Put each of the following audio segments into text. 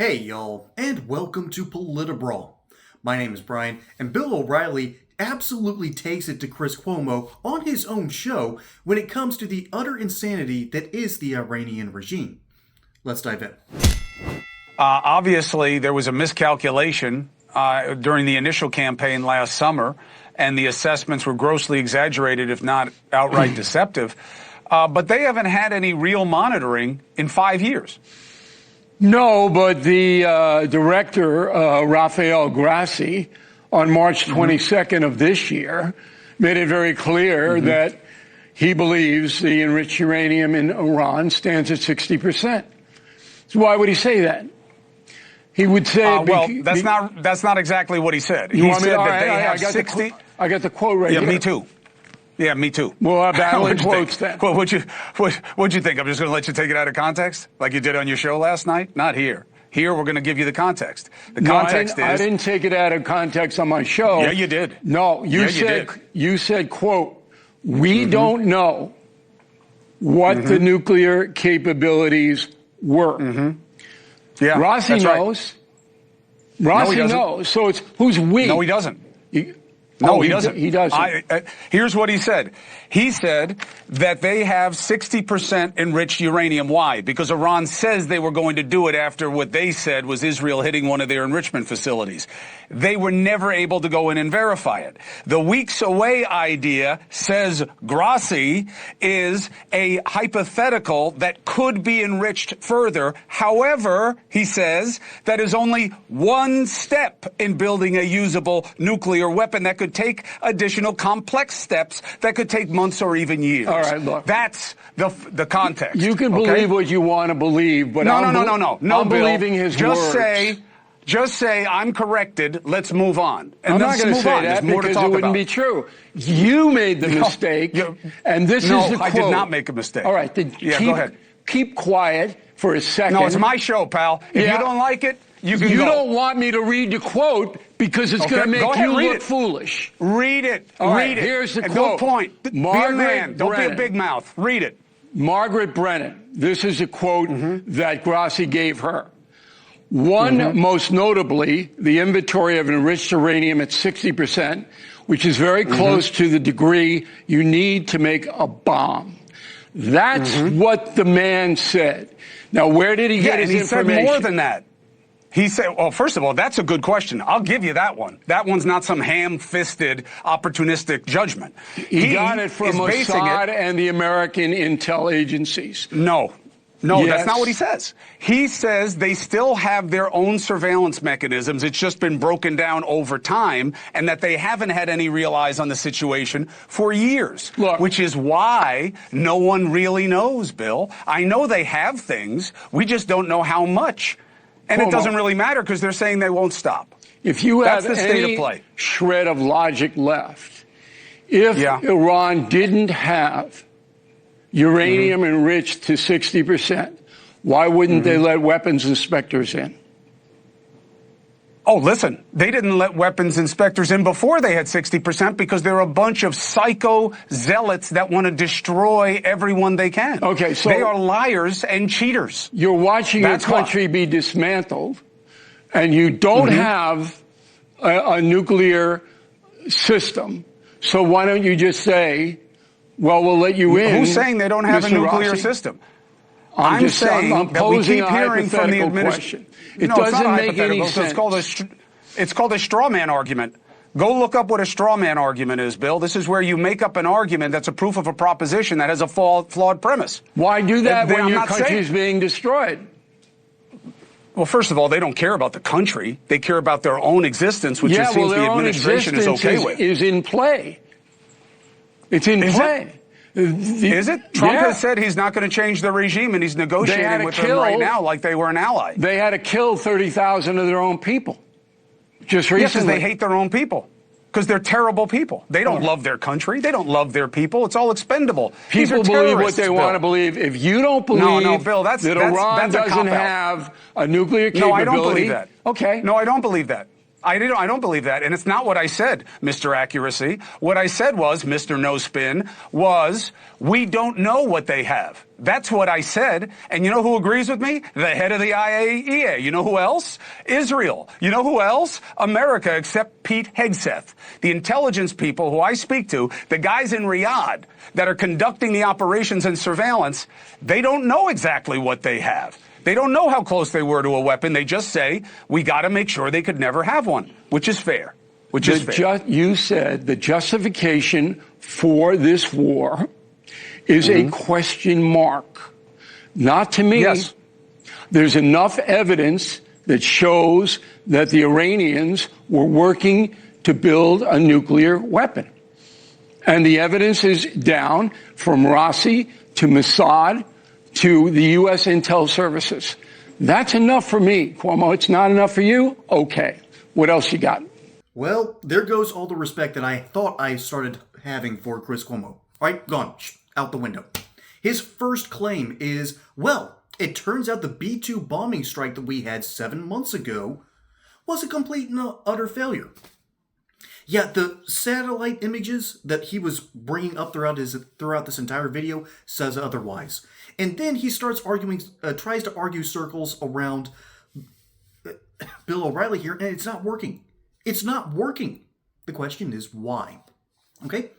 Hey y'all, and welcome to Brawl. My name is Brian, and Bill O'Reilly absolutely takes it to Chris Cuomo on his own show when it comes to the utter insanity that is the Iranian regime. Let's dive in. Obviously, there was a miscalculation during the initial campaign last summer, and the assessments were grossly exaggerated, if not outright deceptive. But they haven't had any real monitoring in 5 years. No, but the director, Rafael Grassi, on March 22nd of this year, made it very clear that he believes the enriched uranium in Iran stands at 60%. So why would he say that? He would say, that's not exactly what he said. He said that they have 60. I got the quote right here. Yeah, me too. Yeah, me too. Well, I'm battling quotes then. Well, what'd you think? I'm just going to let you take it out of context, like you did on your show last night? Not here. Here, we're going to give you the context. The context is... I didn't take it out of context on my show. Yeah, you did. No, you said, quote, we don't know what the nuclear capabilities were. Yeah, Rossi knows. Right. Rossi knows. So it's who's we? No, he doesn't. No, he doesn't. He doesn't. Here's what he said. He said that they have 60% enriched uranium. Why? Because Iran says they were going to do it after what they said was Israel hitting one of their enrichment facilities. They were never able to go in and verify it. The weeks away idea, says Grassi, is a hypothetical that could be enriched further. However, he says, that is only one step in building a usable nuclear weapon that could take additional complex steps that could take months or even years. All right, look. That's the context. You can believe what you want to believe, but no, I'm believing his words. Just say I'm corrected. Let's move on. And I'm not going to say that because it wouldn't be true. You made the mistake, and this is the quote. I did not make a mistake. All right, go ahead. Keep quiet for a second. No, it's my show, pal. If you don't like it, you can go. You don't want me to read the quote because it's going to make you look foolish. Read it. Read it. Here's the quote. Good point. Be a man. Don't be a big mouth. Read it. Margaret Brennan. This is a quote that Grassi gave her. One, most notably, the inventory of enriched uranium at 60%, which is very close to the degree you need to make a bomb. That's what the man said. Now, where did he get his information? He said more than that. He said, well, first of all, that's a good question. I'll give you that one. That one's not some ham-fisted, opportunistic judgment. He got it from Mossad and the American intel agencies. No, that's not what he says. He says they still have their own surveillance mechanisms. It's just been broken down over time, and that they haven't had any real eyes on the situation for years, which is why no one really knows, Bill. I know they have things. We just don't know how much. And it doesn't really matter because they're saying they won't stop. If you have the state any of play. Shred of logic left, if Iran didn't have uranium enriched to 60%, why wouldn't they let weapons inspectors in? Oh, listen, they didn't let weapons inspectors in before they had 60% because they're a bunch of psycho zealots that want to destroy everyone they can. Okay, so they are liars and cheaters. You're watching your country be dismantled, and you don't have a nuclear system. So why don't you just say, well, we'll let you in? Who's saying they don't have a nuclear system? I'm saying I'm that we posing keep a hearing from the question. It no, doesn't make any sense. It's called a straw man argument. Go look up what a straw man argument is, Bill. This is where you make up an argument that's a proof of a proposition that has a flawed premise. Why do that when your country is being destroyed? Well, first of all, they don't care about the country. They care about their own existence, which it seems the administration is okay with. Is in play. It's in play. Is it? Trump has said he's not going to change the regime, and he's negotiating with them right now like they were an ally. They had to kill 30,000 of their own people just recently. Yes, because they hate their own people. Because they're terrible people. They don't love their country. They don't love their people. It's all expendable. People believe what they want to believe. If you don't believe Bill, that Iran doesn't have a nuclear capability... No, I don't believe that. Okay. No, I don't believe that. I don't believe that. And it's not what I said, Mr. Accuracy. What I said was, Mr. No Spin, was we don't know what they have. That's what I said. And you know who agrees with me? The head of the IAEA. You know who else? Israel. You know who else? America, except Pete Hegseth. The intelligence people who I speak to, the guys in Riyadh that are conducting the operations and surveillance, they don't know exactly what they have. They don't know how close they were to a weapon. They just say, we got to make sure they could never have one, which is fair. You said the justification for this war is a question mark. Not to me. Yes. There's enough evidence that shows that the Iranians were working to build a nuclear weapon. And the evidence is down from Rossi to Mossad to the U.S. intel services. That's enough for me, Cuomo. It's not enough for you? Okay. What else you got? Well, there goes all the respect that I thought I started having for Chris Cuomo. All right, gone. Out the window. His first claim is, well, it turns out the B-2 bombing strike that we had 7 months ago was a complete and utter failure. Yeah, the satellite images that he was bringing up throughout this entire video says otherwise. And then he starts arguing, tries to argue circles around Bill O'Reilly here, and it's not working. It's not working. The question is why? Okay?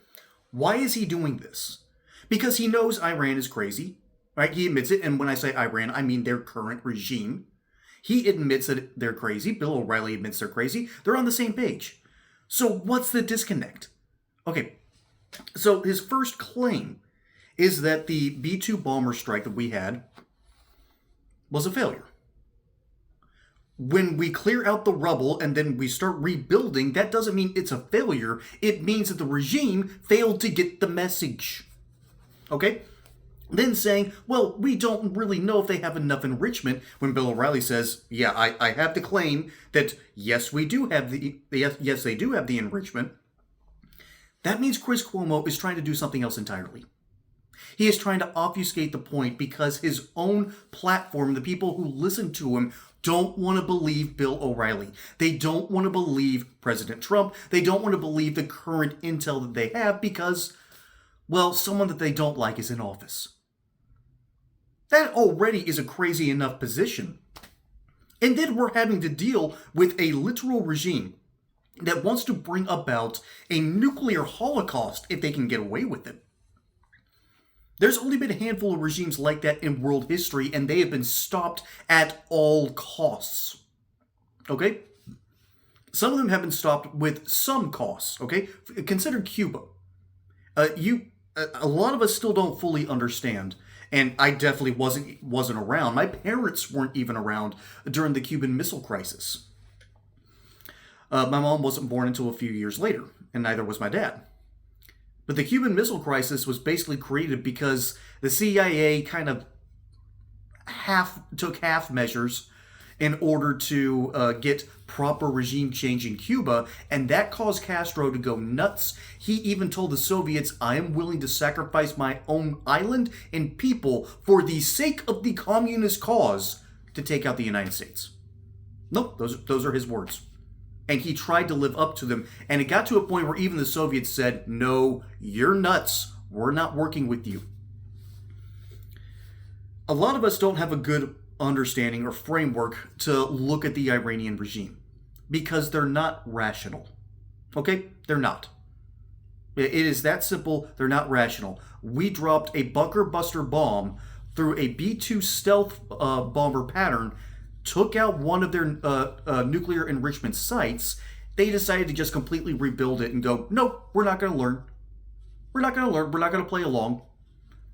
Why is he doing this? Because he knows Iran is crazy, right? He admits it, and when I say Iran, I mean their current regime. He admits that they're crazy. Bill O'Reilly admits they're crazy. They're on the same page. So what's the disconnect? Okay, so his first claim is that the B-2 bomber strike that we had was a failure. When we clear out the rubble and then we start rebuilding, that doesn't mean it's a failure. It means that the regime failed to get the message. Okay? Then saying, well, we don't really know if they have enough enrichment, when Bill O'Reilly says, yeah, I have to claim that yes, we do have yes, they do have the enrichment. That means Chris Cuomo is trying to do something else entirely. He is trying to obfuscate the point because his own platform, the people who listen to him, don't want to believe Bill O'Reilly. They don't want to believe President Trump. They don't want to believe the current intel that they have because, well, someone that they don't like is in office. That already is a crazy enough position. And then we're having to deal with a literal regime that wants to bring about a nuclear holocaust if they can get away with it. There's only been a handful of regimes like that in world history, and they have been stopped at all costs. Okay? Some of them have been stopped with some costs. Okay? Consider Cuba. A lot of us still don't fully understand, and I definitely wasn't around. My parents weren't even around during the Cuban Missile Crisis. My mom wasn't born until a few years later, and neither was my dad. But the Cuban Missile Crisis was basically created because the CIA kind of took half measures in order to get proper regime change in Cuba, and that caused Castro to go nuts. He even told the Soviets, I am willing to sacrifice my own island and people for the sake of the communist cause to take out the United States. Nope, those are his words. And he tried to live up to them. And it got to a point where even the Soviets said, no, you're nuts. We're not working with you. A lot of us don't have a good understanding or framework to look at the Iranian regime because they're not rational. Okay? They're not. It is that simple. They're not rational. We dropped a bunker buster bomb through a B-2 stealth bomber pattern, took out one of their nuclear enrichment sites. They decided to just completely rebuild it and go, no, we're not going to learn. We're not going to learn. We're not going to play along.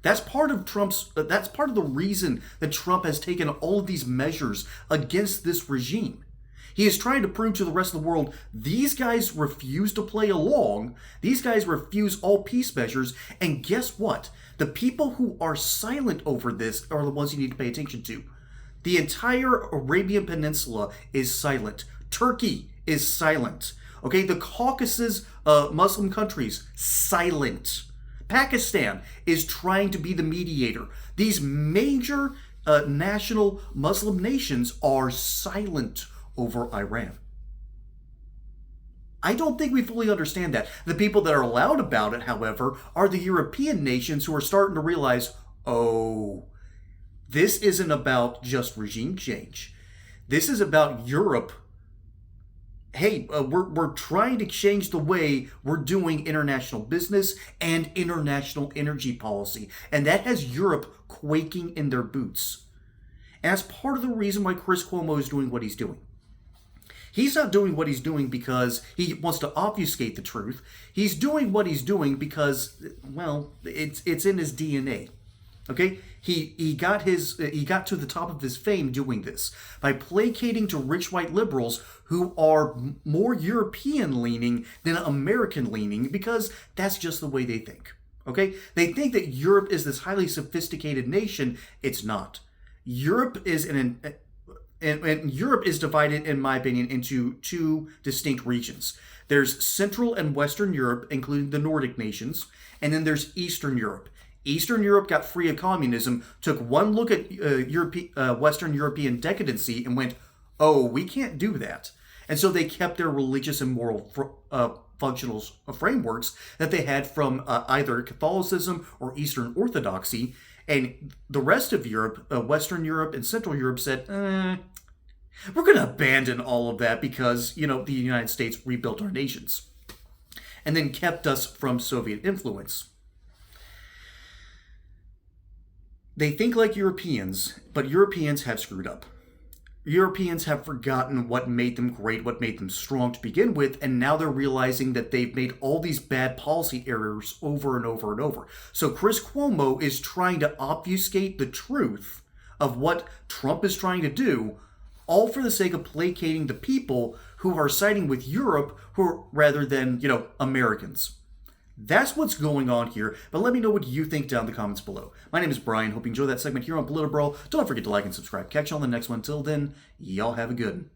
That's part of the reason that Trump has taken all of these measures against this regime. He is trying to prove to the rest of the world, these guys refuse to play along. These guys refuse all peace measures. And guess what? The people who are silent over this are the ones you need to pay attention to. The entire Arabian Peninsula is silent. Turkey is silent. Okay, the Caucasus Muslim countries, silent. Pakistan is trying to be the mediator. These major national Muslim nations are silent over Iran. I don't think we fully understand that. The people that are loud about it, however, are the European nations who are starting to realize, oh, this isn't about just regime change. This is about Europe. Hey, we're trying to change the way we're doing international business and international energy policy. And that has Europe quaking in their boots. And that's part of the reason why Chris Cuomo is doing what he's doing. He's not doing what he's doing because he wants to obfuscate the truth. He's doing what he's doing because, well, it's in his DNA. Okay? He got to the top of his fame doing this by placating to rich white liberals who are more European leaning than American leaning, because that's just the way they think. Okay? They think that Europe is this highly sophisticated nation. It's not. Europe is and Europe is divided, in my opinion, into two distinct regions. There's Central and Western Europe, including the Nordic nations, and then there's Eastern Europe. Eastern Europe got free of communism, took one look at Western European decadency, and went, oh, we can't do that. And so they kept their religious and moral functional frameworks that they had from either Catholicism or Eastern Orthodoxy. And the rest of Europe, Western Europe and Central Europe said, we're going to abandon all of that because, the United States rebuilt our nations and then kept us from Soviet influence. They think like Europeans, but Europeans have screwed up. Europeans have forgotten what made them great, what made them strong to begin with, and now they're realizing that they've made all these bad policy errors over and over and over. So Chris Cuomo is trying to obfuscate the truth of what Trump is trying to do, all for the sake of placating the people who are siding with Europe rather than, Americans. That's what's going on here, but let me know what you think down in the comments below. My name is Brian. Hope you enjoyed that segment here on Brawl. Don't forget to like and subscribe. Catch you on the next one. Till then, y'all have a good one.